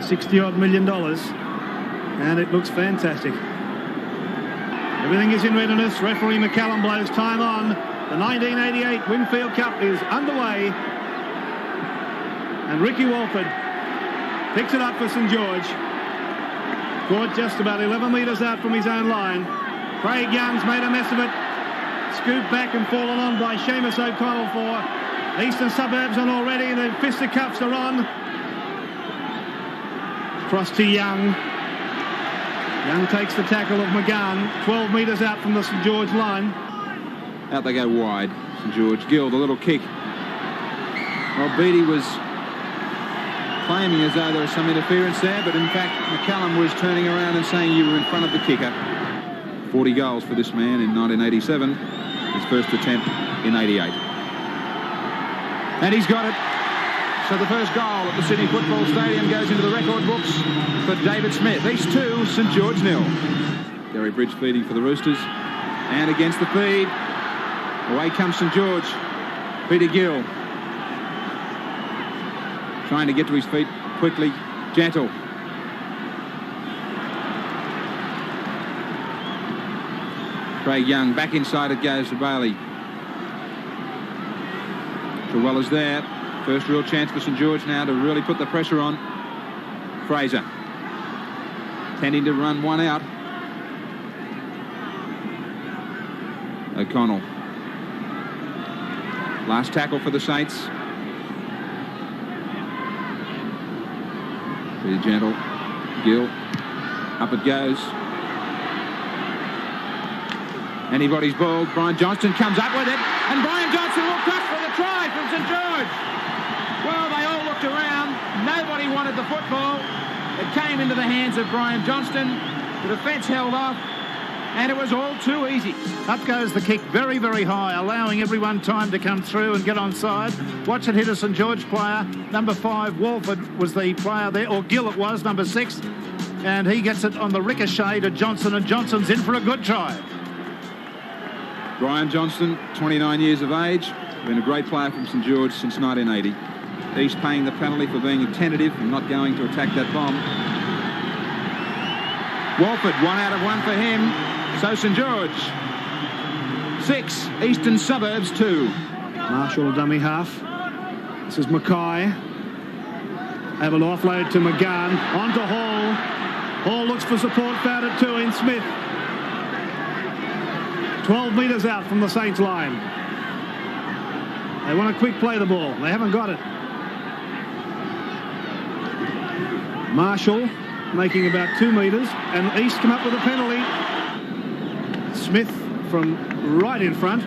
$60-odd million, and it looks fantastic. Everything is in readiness. Referee McCallum blows time on. The 1988 Winfield Cup is underway, and Ricky Walford picks it up for St George. Caught just about 11 metres out from his own line. Craig Young's made a mess of it. Scooped back and fallen on by Seamus O'Connell for Eastern Suburbs on already. The fisticuffs are on. Cross to Young. Young takes the tackle of McGann, 12 metres out from the St George line. Out they go wide. St George. Gill, the little kick. Well, Beattie was claiming as though there was some interference there, but in fact McCallum was turning around and saying you were in front of the kicker. 40 goals for this man in 1987. His first attempt in 88. And he's got it. So the first goal at the Sydney Football Stadium goes into the record books for David Smith. East 2, St George 0. Gary Bridge feeding for the Roosters. And against the feed, away comes St George. Peter Gill trying to get to his feet quickly. Gentle. Craig Young, back inside it goes to Bailey. Trewella's there. First real chance for St George now to really put the pressure on. Fraser tending to run one out. O'Connell. Last tackle for the Saints. Pretty gentle. Gill. Up it goes. Anybody's ball. Brian Johnston comes up with it. And Brian Johnston will push for the try from St George. Well, they all looked around. Nobody wanted the football. It came into the hands of Brian Johnston. The defence held off. And it was all too easy. Up goes the kick very, very high, allowing everyone time to come through and get onside. Watch it hit a St George player. Number 5, Walford, was the player there, or Gill it was, number 6. And he gets it on the ricochet to Johnson, and Johnson's in for a good try. Brian Johnston, 29 years of age, been a great player from St George since 1980. He's paying the penalty for being tentative and not going to attack that bomb. Walford, 1 out of 1 for him. So St George 6, Eastern Suburbs 2. Marshall, dummy half. This is Mackay. Able to offload to McGann. On to Hall. Hall looks for support, found it 2 in Smith. 12 metres out from the Saints line. They want to quick play the ball. They haven't got it. Marshall making about 2 metres, and East come up with a penalty. Smith from right in front,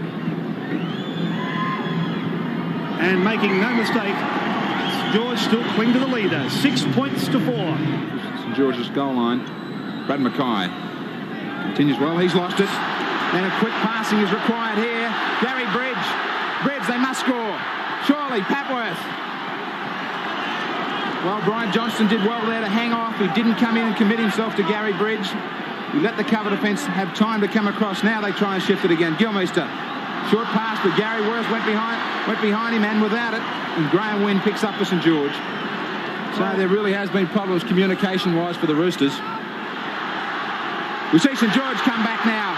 and making no mistake, George still cling to the leader. 6 points to 4. St George's goal line. Brad Mackay continues well. He's lost it, and a quick passing is required here. Gary Bridge. They must score. Surely Papworth. Well, Brian Johnston did well there to hang off. He didn't come in and commit himself to Gary Bridge. He let the cover defence have time to come across. Now they try and shift it again. Gilmeister. Short pass, but Gary Worth went behind him, and without it, and Graham Wynn picks up for St George. So there really has been problems communication-wise for the Roosters. We see St George come back now.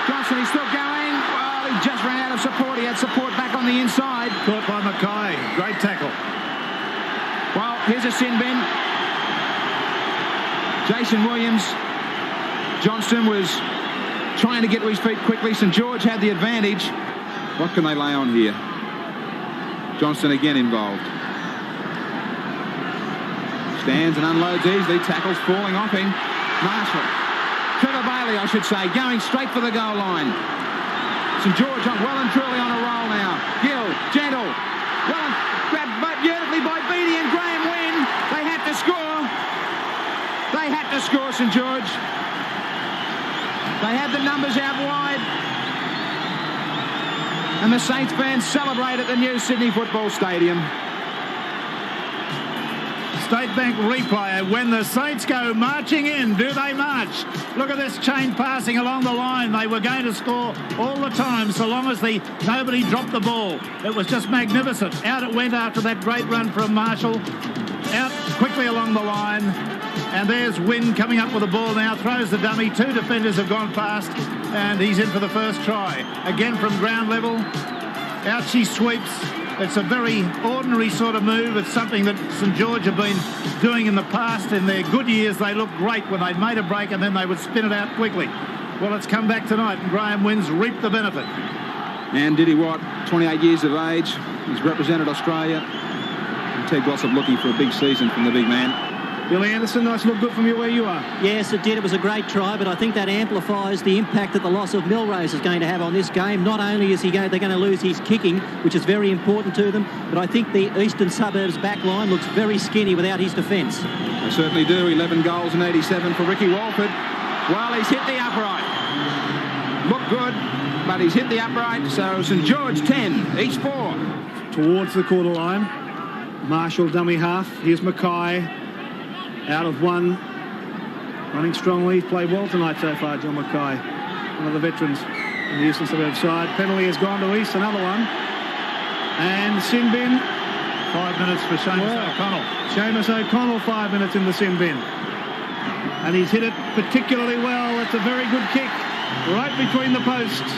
Johnson, he's still going. Well, he just ran out of support. He had support back on the inside. Caught by Mackay. Great tackle. Well, here's a sin bin. Jason Williams. Johnston was trying to get to his feet quickly. St George had the advantage. What can they lay on here? Johnston again involved. Stands and unloads easily. Tackles falling off him. Marshall. Trevor Bailey, I should say, going straight for the goal line. St George well and truly on a roll now. Gill, gentle. Well, grabbed beautifully by Beattie and Graham Wynn. They had to score. They had to score, St George. They had the numbers out wide. And the Saints fans celebrate at the new Sydney Football Stadium. State Bank replay. When the Saints go marching in, do they march? Look at this chain passing along the line. They were going to score all the time so long as nobody dropped the ball. It was just magnificent. Out it went after that great run from Marshall. out quickly along the line. And there's Wynn coming up with the ball now, throws the dummy. 2 defenders have gone past, and he's in for the first try. Again from ground level, out she sweeps. It's a very ordinary sort of move. It's something that St George have been doing in the past. In their good years, they looked great when they made a break and then they would spin it out quickly. Well, it's come back tonight, and Graham Wynn's reaped the benefit. And Diddy Watt, 28 years of age. He's represented Australia. And Ted Glossop looking for a big season from the big man. Billy Anderson, nice look good from you where you are. Yes, it did. It was a great try, but I think that amplifies the impact that the loss of Milrose is going to have on this game. Not only is they're going to lose his kicking, which is very important to them, but I think the Eastern Suburbs back line looks very skinny without his defence. They certainly do. 11 goals and 87 for Ricky Walford. Well, he's hit the upright. Looked good, but he's hit the upright. So St George 10, East 4. Towards the quarter line. Marshall dummy half. Here's Mackay. Out of one, running strongly. He's played well tonight so far, John Mackay, one of the veterans in the Eastern Suburbs side. Penalty has gone to East, another one. And sin bin. 5 minutes for Seamus O'Connell. Seamus O'Connell, 5 minutes in the sin bin. And he's hit it particularly well. It's a very good kick, right between the posts.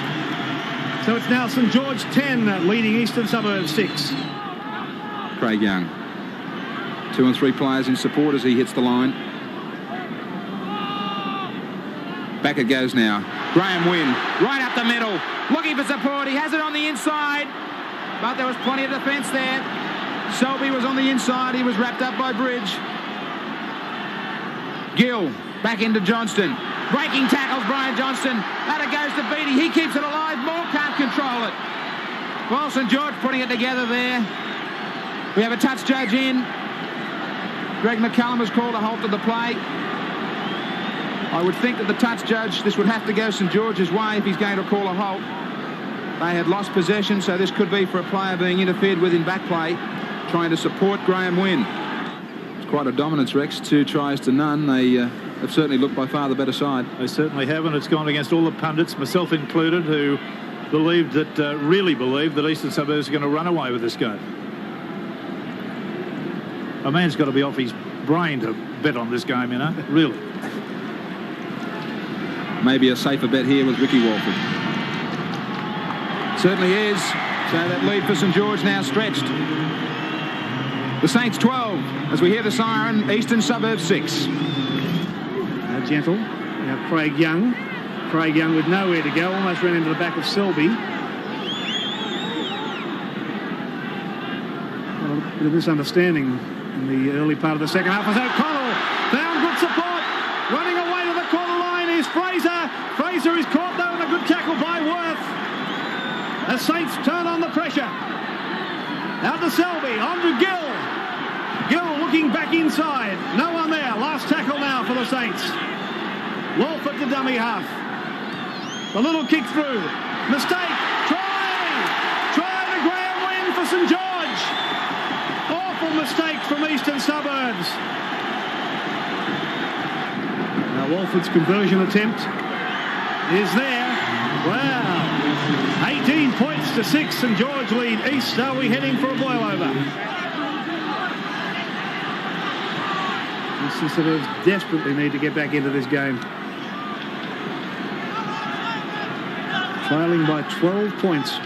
So it's now St George 10, leading Eastern Suburbs 6. Craig Young. 2 and 3 players in support as he hits the line. Back it goes now. Graham Wynn, right up the middle, looking for support. He has it on the inside, but there was plenty of defence there. Selby was on the inside. He was wrapped up by Bridge. Gill, back into Johnston. Breaking tackles, Brian Johnston. That it goes to Beattie. He keeps it alive. Moore can't control it. Well, St George putting it together there. We have a touch judge in. Greg McCallum has called a halt to the play. I would think that the touch judge, this would have to go St George's way if he's going to call a halt. They had lost possession, so this could be for a player being interfered with in back play, trying to support Graham Wynn. It's quite a dominance, Rex. 2 tries to none. They have certainly looked by far the better side. They certainly have, and it's gone against all the pundits, myself included, who believed that, really believed that Eastern Suburbs are going to run away with this game. A man's got to be off his brain to bet on this game, you know, really. Maybe a safer bet here with Ricky Walford. Certainly is. So that lead for St George now stretched. The Saints 12 as we hear the siren. Eastern Suburbs 6. Now Gentle. Now Craig Young. Craig Young with nowhere to go. Almost ran into the back of Selby. Well, a bit of misunderstanding in the early part of the second half as O'Connell found good support. Running away to the corner line is Fraser. Fraser is caught though in a good tackle by Worth. The Saints turn on the pressure. Out to Selby, on to Gill. Gill looking back inside. No one there. Last tackle now for the Saints. Walford to dummy half. A little kick through. Mistake. Try to Graham Wynn for St George. Awful mistake from Eastern Suburbs. Now Walford's conversion attempt is there. Wow. 18 points to 6. St George lead East. Are we heading for a boil over? Eastern Suburbs desperately need to get back into this game. Trailing by 12 points.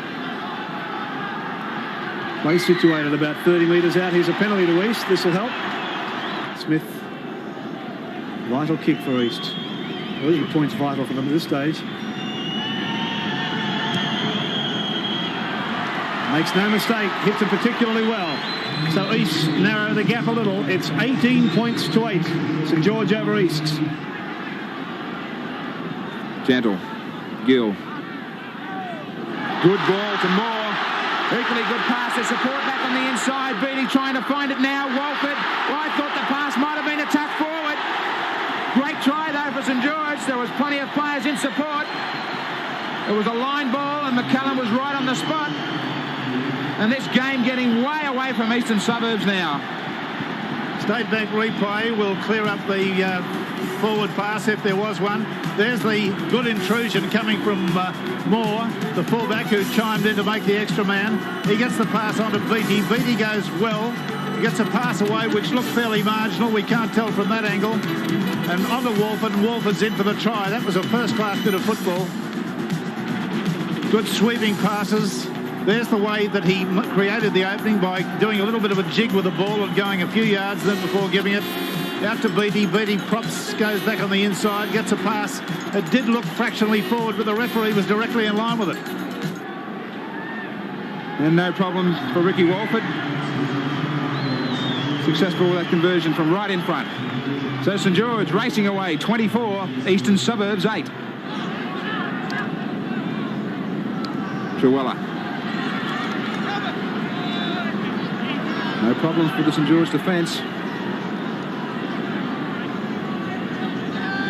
Play situated about 30 metres out. Here's a penalty to East. This will help. Smith. Vital kick for East. Those are points vital for them at this stage. Makes no mistake. Hits it particularly well. So East narrow the gap a little. It's 18 points to 8. St George over East. Gentle. Gill. Good ball to Moore. Equally good pass to support back on the inside. Beattie trying to find it now. Walford. Well, I thought the pass might have been a touch forward. Great try though for St George. There was plenty of players in support. It was a line ball and McCallum was right on the spot. And this game getting way away from Eastern Suburbs now. State Bank replay will clear up the forward pass if there was one. There's the good intrusion coming from Moore, the fullback who chimed in to make the extra man. He gets the pass on to Beattie. Beattie goes well. gets a pass away which looked fairly marginal. We can't tell from that angle. And onto Walford, and Walford's in for the try. That was a first-class bit of football. Good sweeping passes. There's the way that he created the opening by doing a little bit of a jig with the ball and going a few yards then before giving it out to Beattie. Beattie props, goes back on the inside, gets a pass. It did look fractionally forward, but the referee was directly in line with it. And no problems for Ricky Walford. Successful with that conversion from right in front. So St George racing away, 24, Eastern Suburbs 8. Truella. No problems for the St George defence.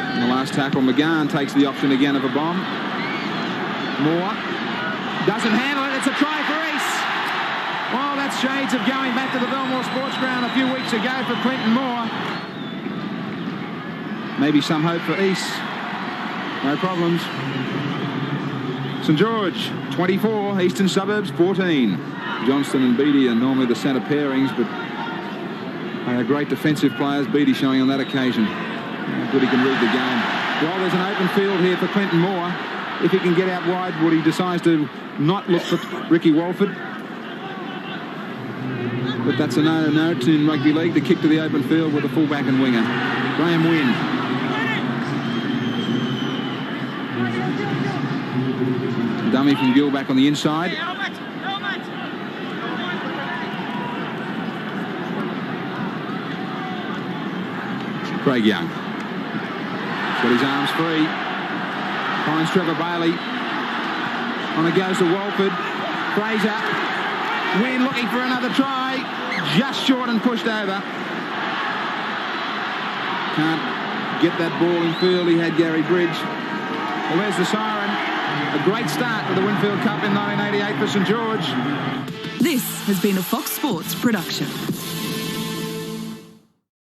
In the last tackle, McGahn takes the option again of a bomb. Moore doesn't handle it. It's a try for East. Well, that's shades of going back to the Belmore Sports Ground a few weeks ago for Clinton Moore. Maybe some hope for East. No problems. St George, 24, Eastern Suburbs, 14. Johnston and Beattie are normally the centre pairings, but they are great defensive players. Beattie showing on that occasion how good he can read the game. Well, there's an open field here for Clinton Moore. If he can get out wide, Woody decides to not look for Ricky Walford. But that's a no in rugby league, to kick to the open field with a fullback and winger. Graham Wynn. Dummy from Gill back on the inside. Craig Young. He's got his arms free. Finds Trevor Bailey. On it goes to Walford. Fraser. Wynn looking for another try. Just short and pushed over. Can't get that ball in field. He had Gary Bridge. Well, there's the siren. A great start to the Winfield Cup in 1988 for St George. This has been a Fox Sports production.